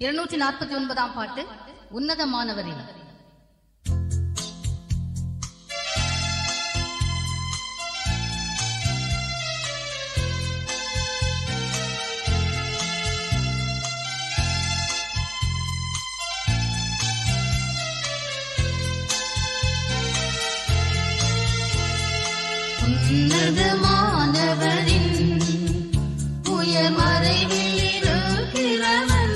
249 பாட்டு உன்னதமானவரின். உன்னதமானவரின் உயர் மறைவில் இருக்கிறவன்,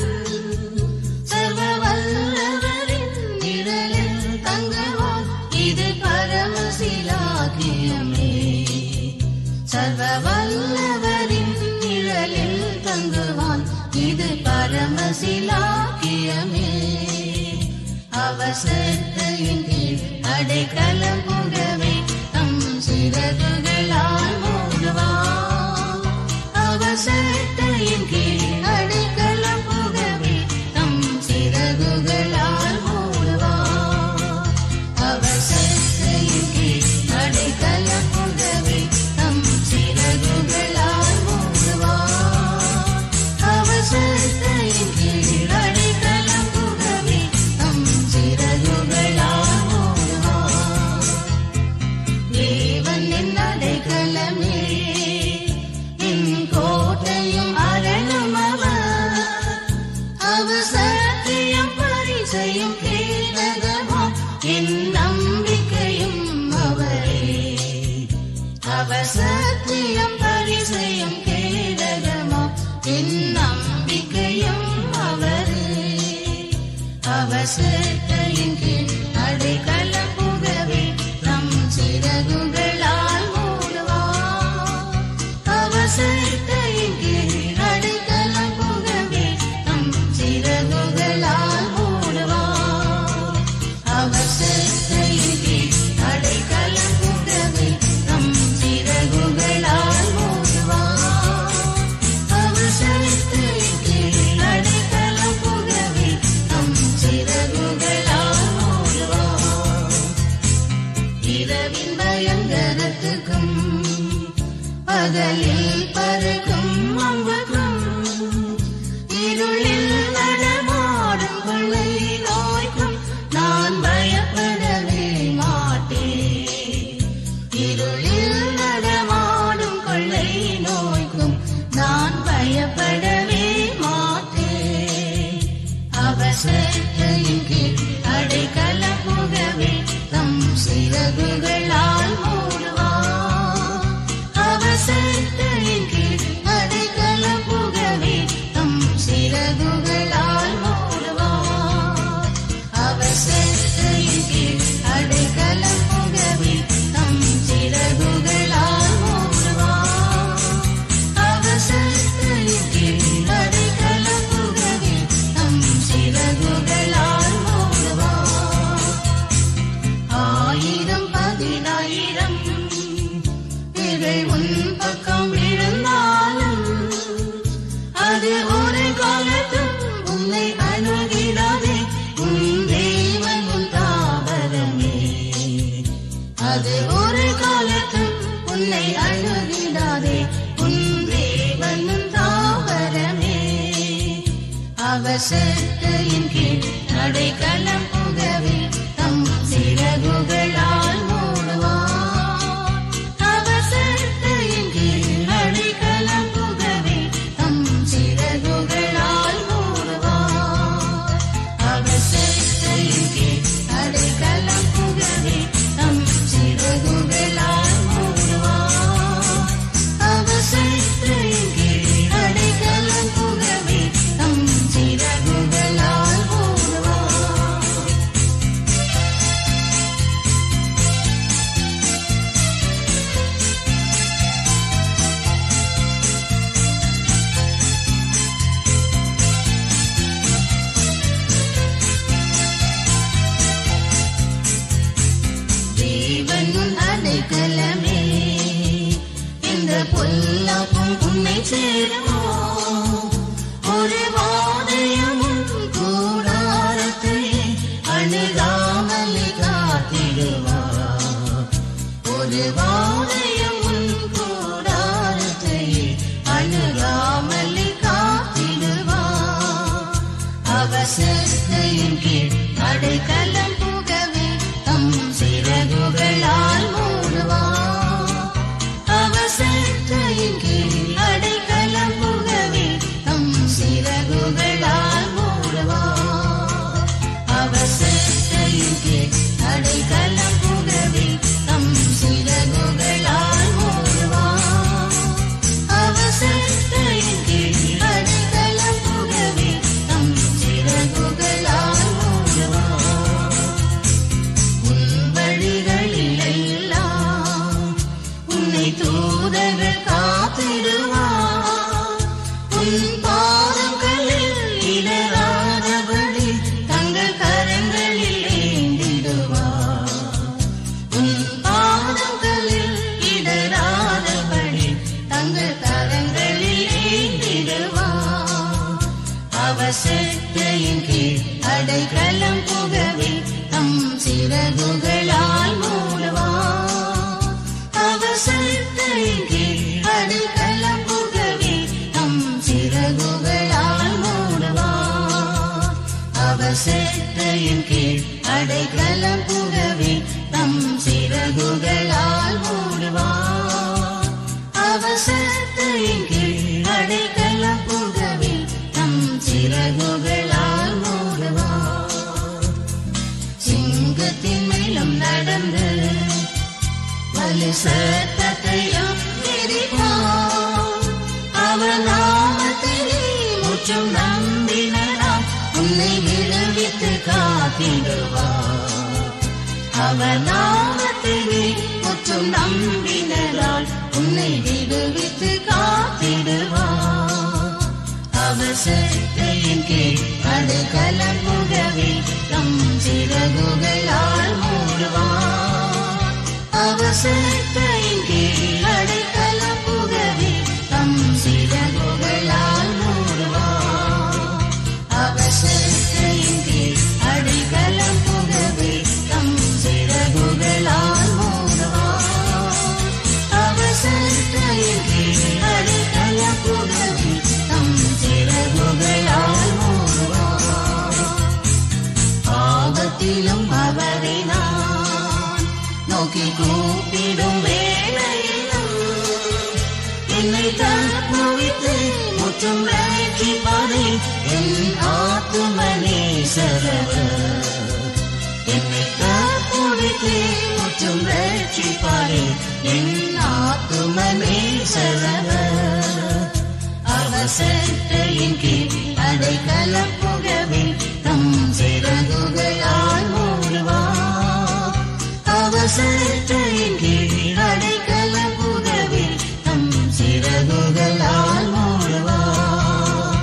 சர்வ வல்லவரின் நிழலில் தங்குவான், இது பரமசிலாக்கியமே. சர்வ வல்லவரின் நிழலில் தங்குவான், இது பரமசிலாக்கியமே. அவசரத்தின் கீழ் அடைக்கலம் புகவே சிறகுகளால் மூடுவான். அவசரத்தின் கீழ் அடைக்கலம் புகவே தம் சிறகுகளால் மூடுவான். அவசரத்தின் கீழ் அடைக்கலம் புகவே தம் சிறகுகளால் மூடுவான். அவசரத்தின் கீழ் அடைக்கலம் புகவே தம் சிறகுகளால் மூடுவான். தேவன் என் அடைக்கலமே, என் கோட்டையும் அரணும் அவர். அவர் சத்தியம் பரிசையும் கேடகமாம், என் நம்பிக்கையும் அவரே. அவர் சத்தியம் பரிசையும் கேடகமாம், என் நம்பிக்கையும் அவரே. அவர் சத்தியின் கீழ் அடைக்கலம் புகவே நம் சிறகுகளால் மூடுவான். அவசரத்தின் கீழ் அடைக்கலம் புகவே நம் சிறகுகளால் மூடுவான். அவசரத்தின் கீழ் அடைக்கலம் புகவே நம் சிறகுகளால் மூடுவான். அவசரத்தின் கீழ் அடைக்கலம் புகவே நம் சிறகுகளால் மூடுவான். இரவின் பயங்கரத்துக்கும் பகலில் பறக்கும் அம்புக்கும், இருளில் நடமாடும் கொள்ளை நோய்க்கும் நான் பயப்படவே மாட்டேன். இருளில் நடமாடும் கொள்ளை நோய்க்கும் நான் பயப்படவே மாட்டேன். அவசரத்தின் கீழ் அடைக்கலம் புகவே தம் சிறகுகளால் மூடுவான். அவசரத்தின் கீழ் அடைக்கலம் புகவே தம் சிறகுகளால் மூடுவான். அவசரத்தின் கீழ் அடைக்கலம் புகவே தம் சிறகுகளால் மூடுவான். அவசரத்தின் கீழ் அடைக்கலம் புகவே தம் சிறகுகளால் மூடுவான். 1000 10,000 பேர்கள் உன் பக்கம் விழுந்தாலும், அது ஒரு காலத்தும் உன்னை அணுகிடாதே. உன் தேவன் உன் தாவரமே, அது ஒரு காலத்தும் உன்னை அணுகிடாதே. உன் தேவன் உன் தாவரமே. அவசரத்தின் கீழ் அடைக்கலம் புகவே தம் சிறகுகளால் மூடுவான். அவசரத்தின் கீழ் அடைக்கலம் புகவே தம் சிறகுகளால் மூடுவான். அவசரத்தின் கீழ் அடைக்கலம் புகவே தம் சிறகுகளால் மூடுவான். அவசரத்தின் கீழ் அடைக்கலம் புகவே தம் சிறகுகளால் மூடுவான். அவர் செட்டையின் கீழ் அடைக்கலம் புகவே தம் சிறகுகளால் மூடுவார். அவர் செட்டையின் கீழ் அடைக்கலம் புகவே தம் சிறகுகளால் மூடுவார். அவர் செட்டையின் கீழ் அடைக்கலம் புகவே தம் சிறகுகளால் மூடுவார். அவர் செட்டையின் கீழ் அடைக்கலம் புகவே தம் சிறகுகளால் மூடுவார். உன் வழிகளில் எல்லாம் உன்னை தூதர்கள் காத்திடுவார். உன் பாதங்களில் இடராதபடி தங்கள் கரங்களில் ஏந்திடுவார். உன் பாதங்களில் இடராதபடி தங்கள் கரங்களில் ஏந்திடுவார். அவர் செட்டையின் கீழ் அடைக்கலம் புகவே தம் சிறகுகளால் மூடுவார். அவர் செட்டையின் கீழ் அடைக்கலம் புகவே தம் சிறகுகளால் மூடுவார். அவர் செட்டையின் கீழ் அடைக்கலம் புகவே தம் சிறகுகளால் மூடுவார். அவர் செட்டையின் கீழ் அடைக்கலம் புகவே தம் சிறகுகளால் மூடுவார். சிங்கத்தின் மேலும் நடந்து வலு சத்தத்தையும் மிதிப்பார். அவர் நாமத்திலே முற்றும் நம்பினராம் உன்னை விடுவித்து காத்திடுவார். அவர் நாமத்திலே முற்றும் நம்பினரால் உன்னை விடுவித்து காத்திடுவார். அவர் செட்டையின் கீழ் அடைக்கலம் புகவே தம் சிறகுகளால் மூடுவார். அவர் செட்டையின் கீழ் அடைக்கலம் புகவே தம் சிறகுகளால் மூடுவார். அவர் செட்டையின் கீழ் அடைக்கலம் புகவே தம் சிறகுகளால் மூடுவார். அவர் செட்டையின் கீழ் அடைக்கலம் புகவே தம் சிறகுகளால் மூடுவார். ஆபத்திலும் அவரை நான் நோக்கி கூப்பிடும் வேளையிலும் என்னை தப்புவித்து முற்றும் ரட்சிப்பாரே என் ஆத்தும நேசரவர். என்னை தப்புவித்து முற்றும் ரட்சிப்பாரே என் ஆத்தும நேசரவர். அவர் செட்டையின் கீழ் அடைக்கலம் புகவே தம் சிறகுகளால் மூடுவார். அவர் செட்டையின் கீழ் அடைக்கலம் புகவே தம் சிறகுகளால் மூடுவார்.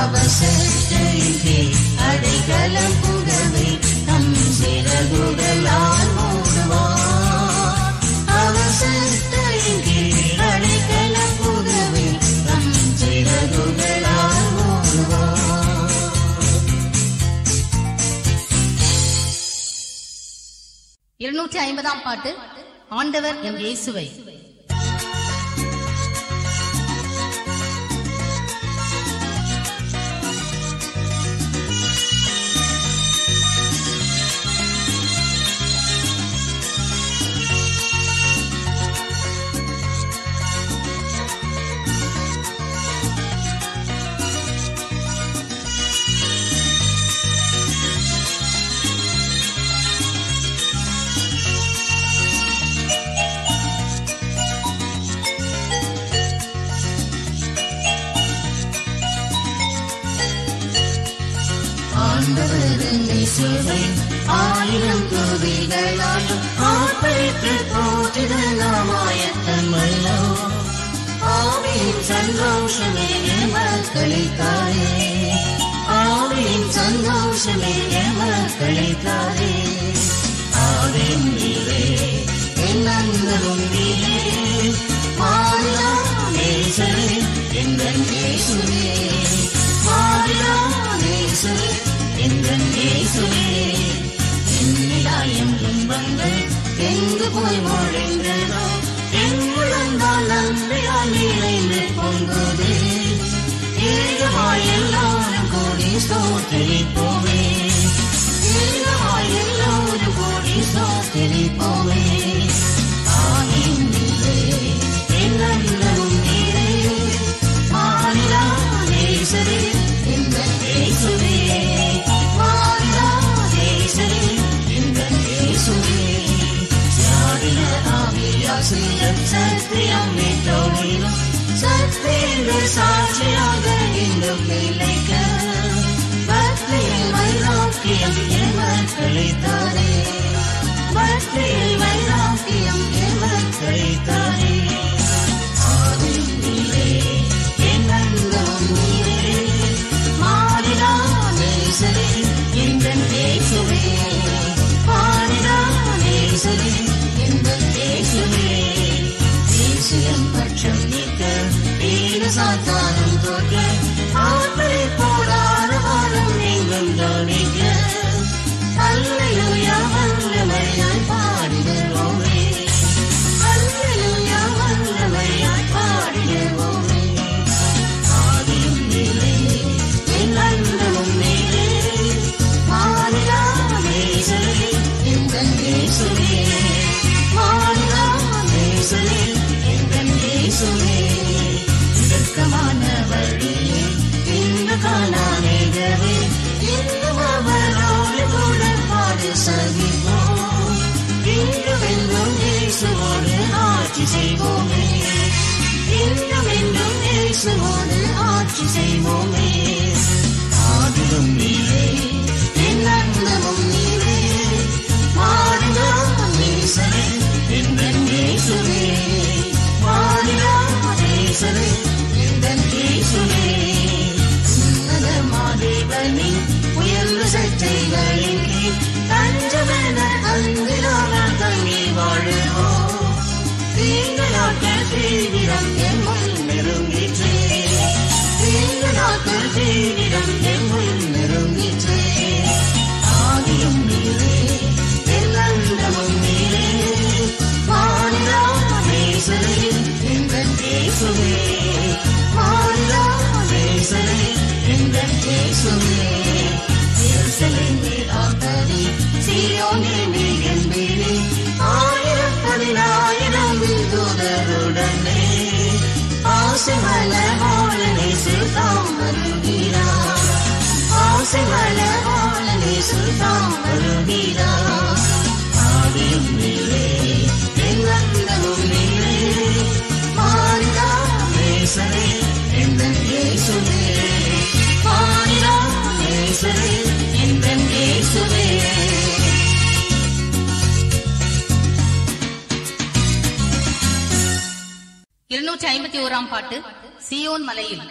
அவர் செட்டையின் கீழ் அடைக்கலம் புகவே தம் சிறகுகளால் மூடுவார். அவர் செட்டையின் கீழ் அடைக்கலம் புகவே தம் சிறகுகளால் மூடுவார். 250 பாட்டு. ஆண்டவர் எம் இயேசுவை. ஆண்டவரின் இயேசுவை ஆயிரம் துதிகளாலும் ஆர்ப்பரித்து போற்றிட நாம் ஆயத்தமல்லோ. ஆவியின் சந்தோஷமே எமக்களித்தாரே. ஆவியின் சந்தோஷமே எமக்களித்தாரே. ஆவியின் நீரே என் அன்பரும் நீரே. மாறிலா நேசரே எங்கள் இயேசுவே. மாறிலா நேசரே எங்கள் இயேசுவே. என்னிலாயம் துன்பங்கள் எங்கு போய் மொழிந்ததோ எங்குழந்தால் நன்றியால் நிறைந்து பொங்குதே. ஏகமாய் எல்லாரும் கூடி ஸ்தோத்திரிப்போமே, ஏகமாய் எல்லாரும் கூடி ஸ்தோத்திரிப்போமே. ஆதியும் நீரே, என்னும் நீரே, மாறிலா நேசரே, எங்கள் இயேசுவே, மாறிலா நேசரே, எங்கள் இயேசுவே. தியாகிய ஆவியால் சத்தியம் மீட்டோடிலும் சத்தியங்கள் சாட்சியாக இன்னும் நிலைக்க பக்தியில் வைராக்கியம் என் மக்களை தாரே, பக்தியில் வைராக்கியம் என் மக்களை தாரே. ஆதியும் நீரே, என்னும் நீரே, மாறிலா நேசரே, எங்கள் இயேசுவே, மாறிலா நேசரே, எங்கள் இயேசுவே. தேசியம் பட்சம் நீக்க வீர சாத்தானும் தோற்க ஆத்மரை போடாத வாரம் நீங்கும் தோணிக்க அல்லேலூயா வல்லமையாய் பாடிடுவோமே, அல்லேலூயா வல்லமையாய் பாடிடுவோமே. ஆதியும் நீரே, என் அந்தமும் நீரே, மாறிலா நேசரே, எங்கள் இயேசுவே, மாறிலா நேசரே, எங்கள் இயேசுவே. இதற்கமான வழியே இன்று காணாமேகவே இன்னும் அவரோடு கூட பாடு சகிப்போம், இன்றும் என்றும் இயேசுவோடு ஆட்சி செய்வோமே, இன்றும் என்றும் இயேசுவோடு ஆட்சி செய்வோமே. ஆதியும் நீரே, என் அந்தமும் நீரே, மாறிலா நேசரே, எங்கள் இயேசுவே, மாறிலா நேசரே, எங்கள் இயேசுவே. உன்னதமாதேவனின் உயர்ந்த சட்டைகளின் கீழ் தஞ்சமென அன்பினால் தங்கி வாழுவோம். தீங்கு நாட்கள் தீவிரம் எம்முள் நெருங்கிற்றே, தீங்கு நாட்கள் தீவிரம் எம்முள் நெருங்கிற்றே. ஆதியும் நீரே, என் அந்தமும் நீரே, மாறிலா நேசரே, எங்கள் இயேசுவே, மாறிலா நேசரே, எங்கள் இயேசுவே. எருசலேமே ஆத்தரி, சீயோனே நீ கம்பீரி, 1000 தூதருடனே ஆசை மலர்வாழனே சுல்தான் வருகிறார், ஆசை மலர்வாழனே சுல்தான் வருகிறார். ஆதியும் நீரே, என் அந்தமும் நீரே, மாறிலா நேசரே, எங்கள் இயேசுவே, மாறிலா நேசரே, எங்கள் இயேசுவே. 251 பாட்டு. சீயோன் மலையில்.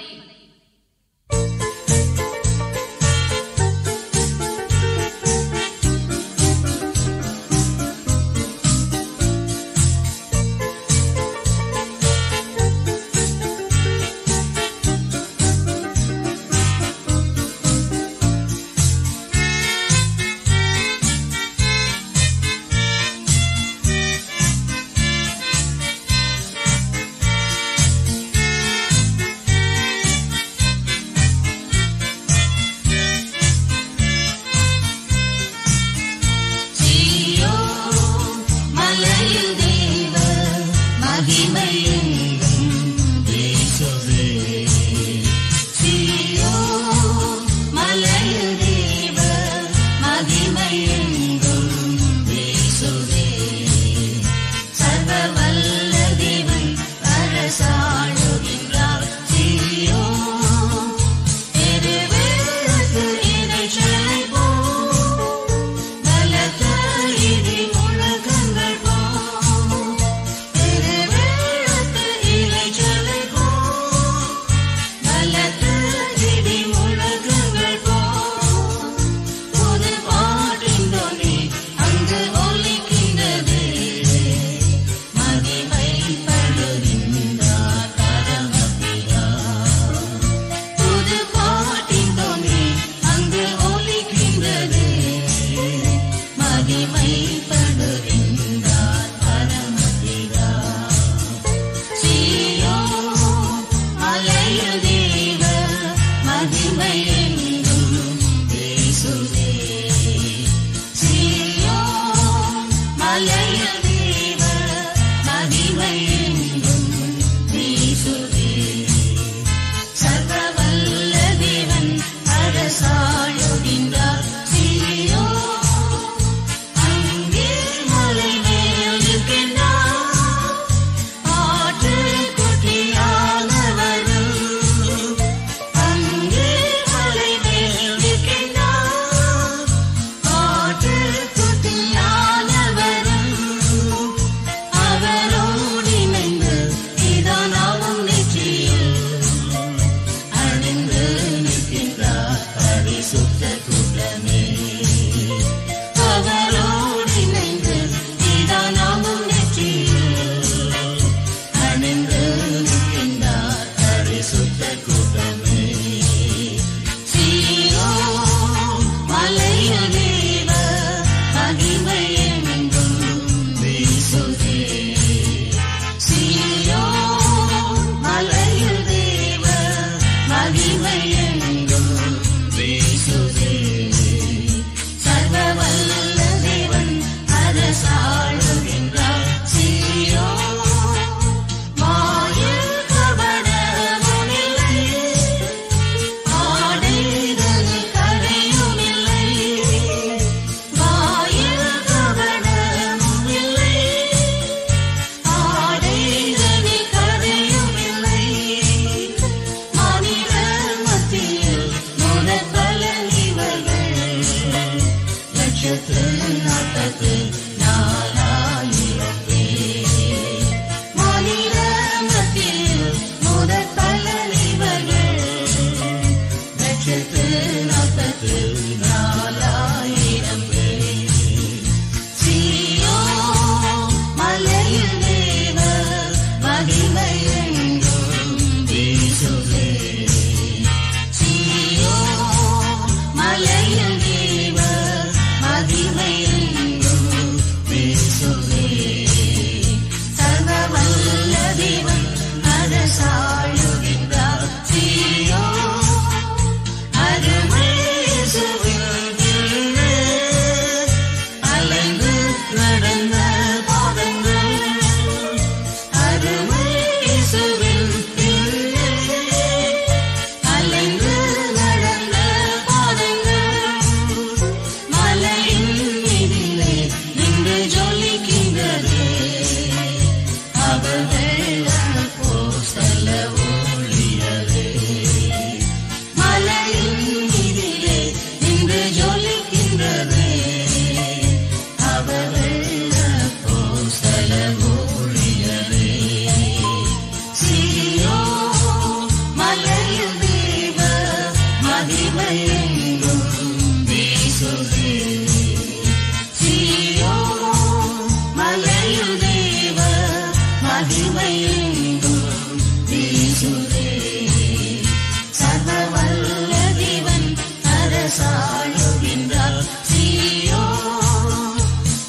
அரசாளுகின்றார் சீயோன்.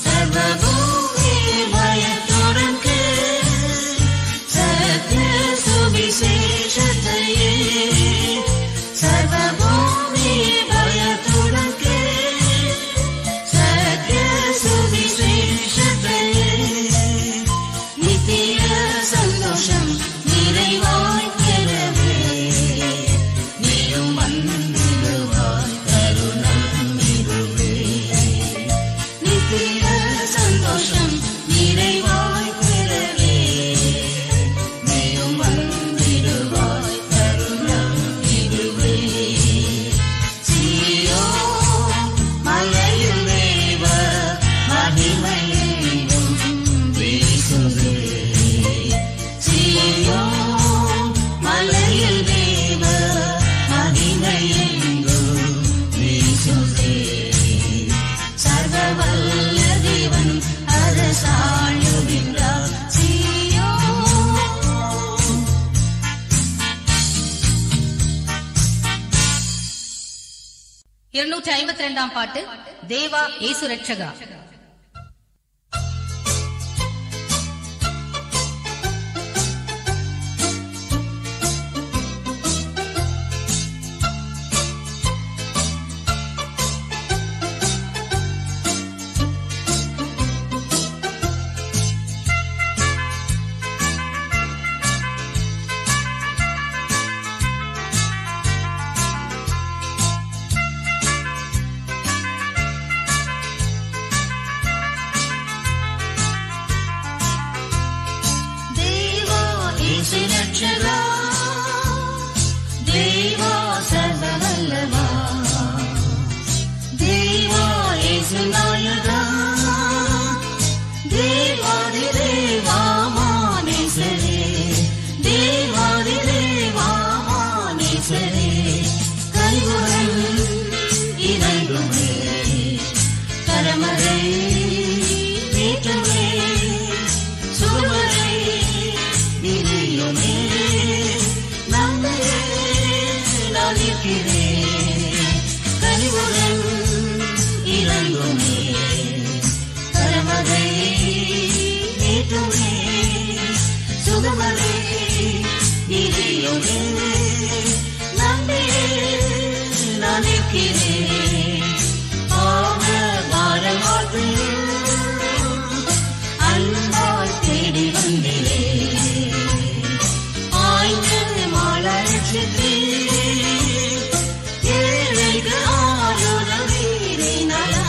சர்வபூமி பயத்துடன் கேள், சத்திய சுவிசேஷத்தையே. சர்வபூமி பயத்துடன் கேள், சத்திய சுவிசேஷத்தையே. நித்திய சந்தோஷம் நிறைவாய் பெறவே நீயும் வந்திடுவாய், தருணம் இதுவே. நித்திய சந்தோஷம் நிறைவாய் பெறவே நீயும் வந்திடுவாய், தருணம் இதுவே. சீயோன் மலையில் தேவ மகிமை எங்கும் வீசுதே. சீயோன் மலையில் தேவ மகிமை எங்கும் வீசுதே. சர்வவல்ல தேவன் அரசாளுகின்றார் சீயோன். 252 பாட்டு தேவா இயேசு ரட்சகா. தேவா இயேசு ரட்சகா, தேவா சர்வவல்லவா, தேவா இயேசு நாயகா, தேவாதி தேவா மானேசரே, தேவாதி தேவா மானேசரே. கரிவுடன் இறைந்துமே, கரமரை நீட்டுமே, சுவரை விரியுமே. நம்மையே நான் இருக்கிறேன், கனிவுடன் இறங்குமே, கரமரை நீட்டுமே, சுகமரை விரியுமே. நம்மையே நான் இருக்கிறேன். பாவ பாரமாற்று அன்பால் தேடி வந்திரே, ஆய்ந்து மாலட்சத்தே. ஏழைக்கு ஆறுதல் வீரினரா,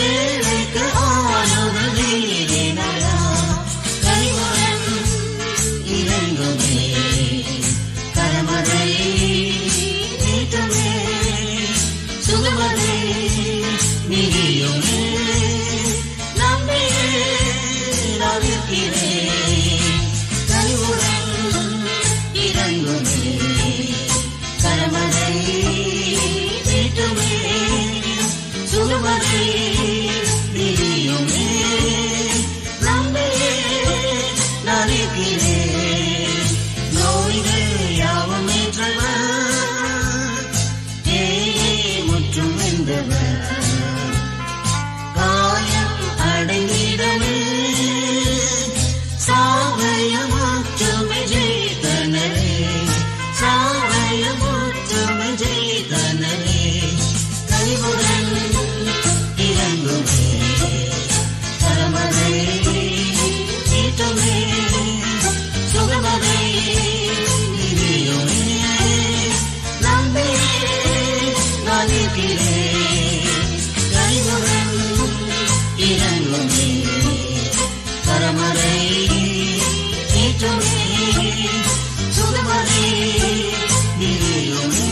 ஏழைக்கு ஆறுதல் வீரினரா. கனிவுடன் இறங்குமே, கரமரை நீட்டுமே, சுகமரை விரியுமே. நம்மையே நான் இருக்கிறேன், கனிவுடன் இறங்குமே, கரமரை நீட்டுமே, சுகமரை விரியுமே. நம்மையே நான் இருக்கிறேன். நோய்கள் யாவும் ஏற்றவர், ஏழை முற்றும் வென்றவர். காயம் அடைந்திடமே, சாவயம் முற்றுமை ஜெயித்தனரே, சாவயம் முற்றுமை ஜெயித்தனரே. கனிவுடன் இறங்குமே, கரமரை நீட்டுமே, சுகமரை விரியுமே. நம்மையே நான் இருக்கிறேன், கனிவுடன் இறங்குமே, கரமரை நீட்டுமே, சுகமரை விரியுமே.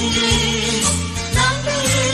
நம்மையே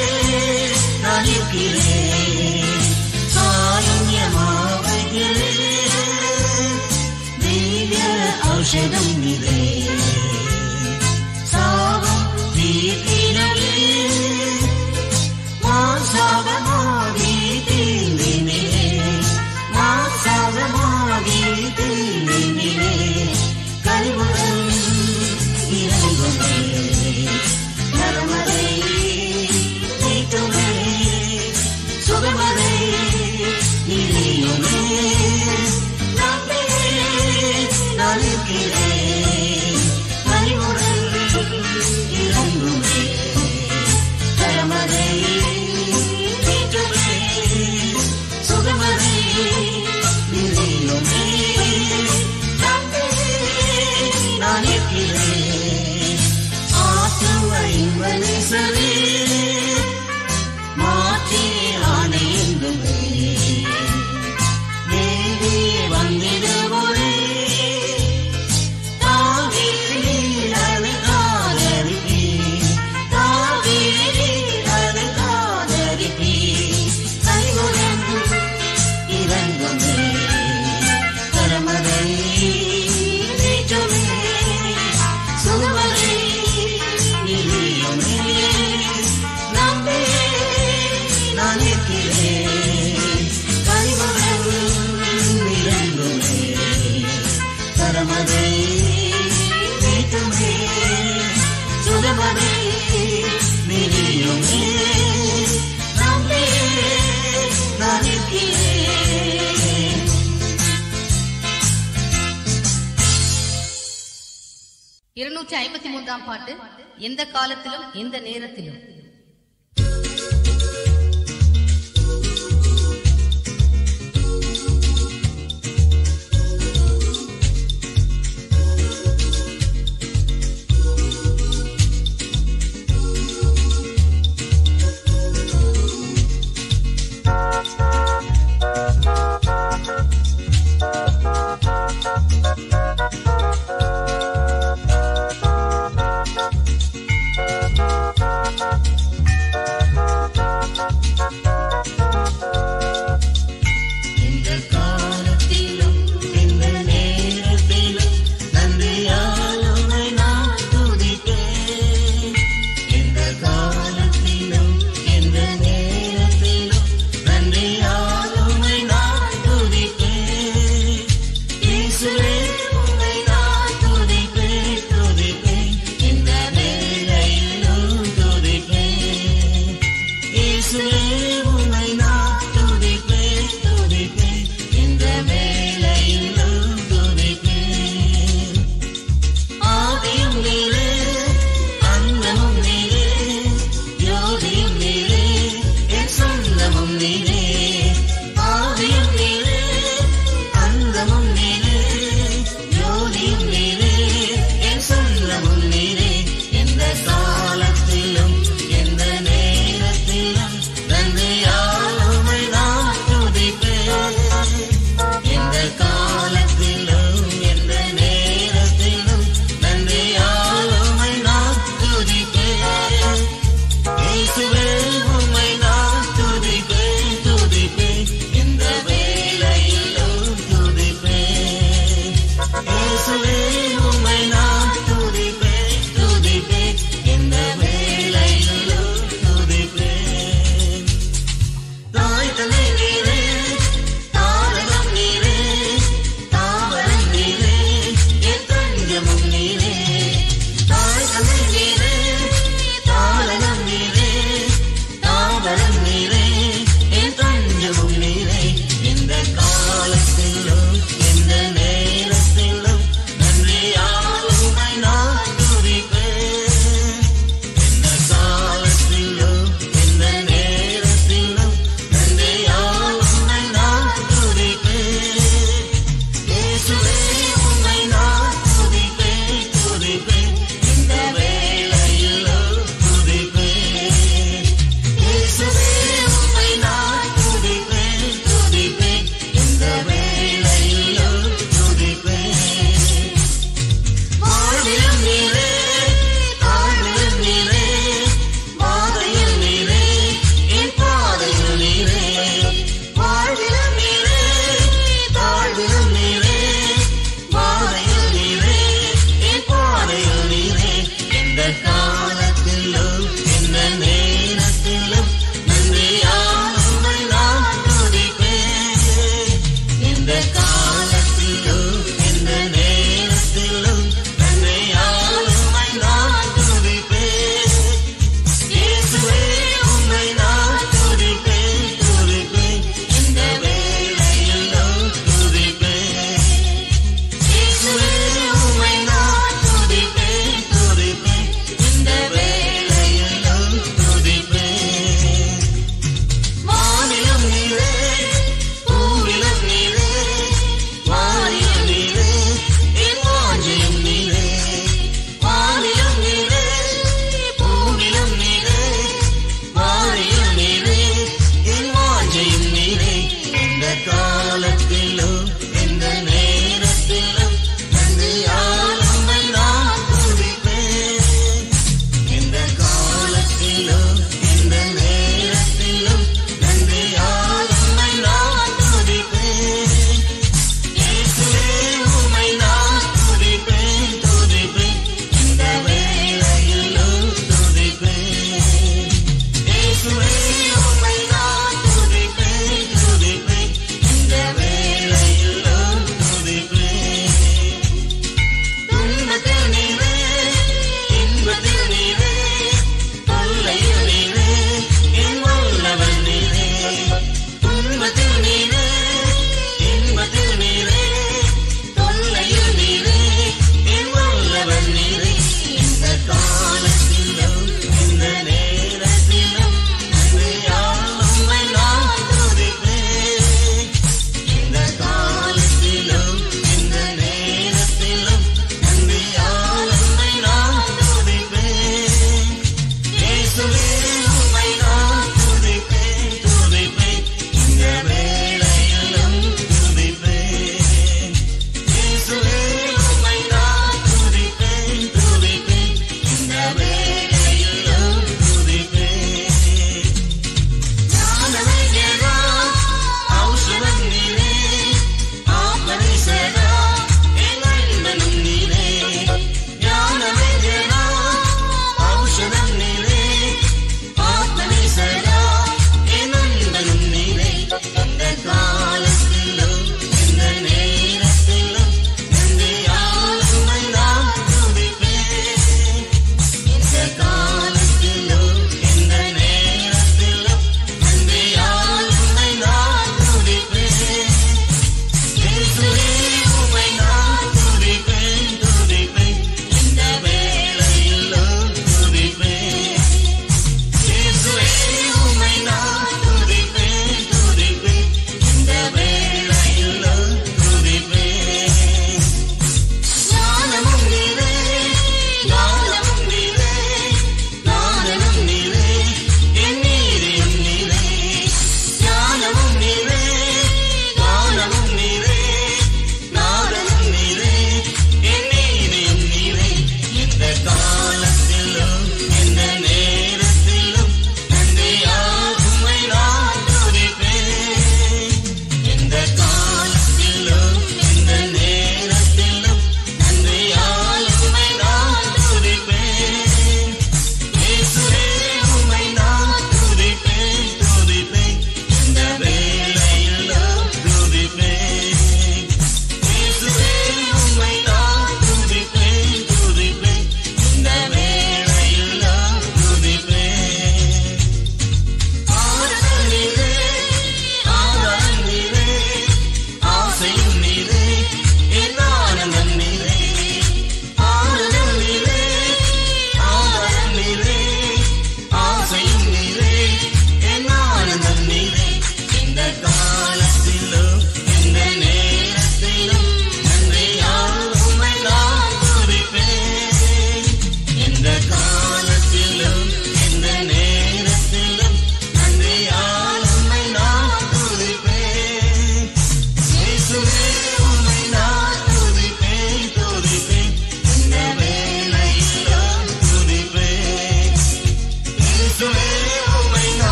253 பாட்டு, எந்த காலத்திலும் எந்த நேரத்திலும்.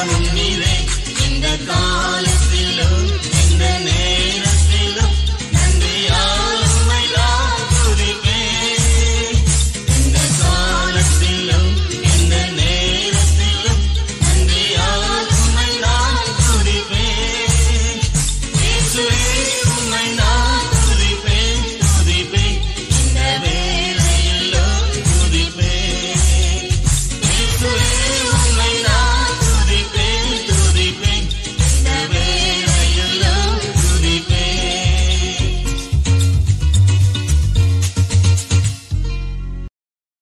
நானும் நீ